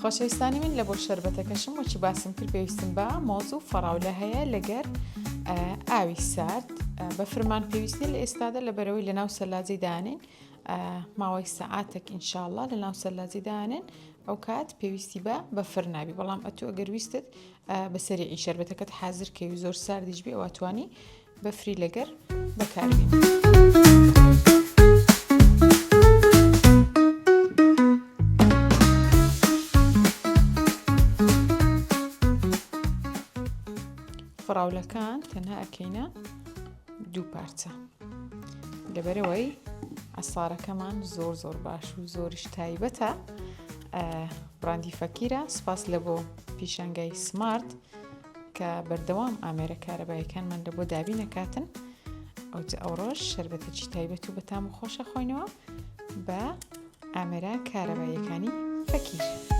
خۆشەویستانی من لە بۆ شەربەتەکەشم وەچی باسم کرد پێویستم بە مۆز و فەڕاولە هەیە لەگەر ئاوی سارد بە فرمان پێویستنی لە ئێستادا لە بەرەوەی لە ناو سەلاجی دانین ماوەی سەعاتێک ئینشاءڵڵا لە ناو سەلاجی دانێن ئەو کات پێویستی بە فڕن نابی بەڵام ئەتو ئەگەر ویستت بەسەریعی شەربەتەکەت حازر کەوی زۆر ساردیش بێ ئەوە توانی بەفری لەگەر بەکاربێن. فراولەکان تەنها ئەکەینە دوو پارچە لەبەرەوەی ئەسارەکەمان زۆر باش و زۆریش تایبەتە. براندی فەکیرە سپاس لە بۆ پیشانگای سمارت کە بەردەوام ئامێرە کارەبایەکانمان لە بۆ دابی نەکاتن. ئەو ڕۆژ شەربەتێکی تایبەت و بەتام و خۆشە خۆینەوە بە ئامێرە کارەبایەکانی فەکیر.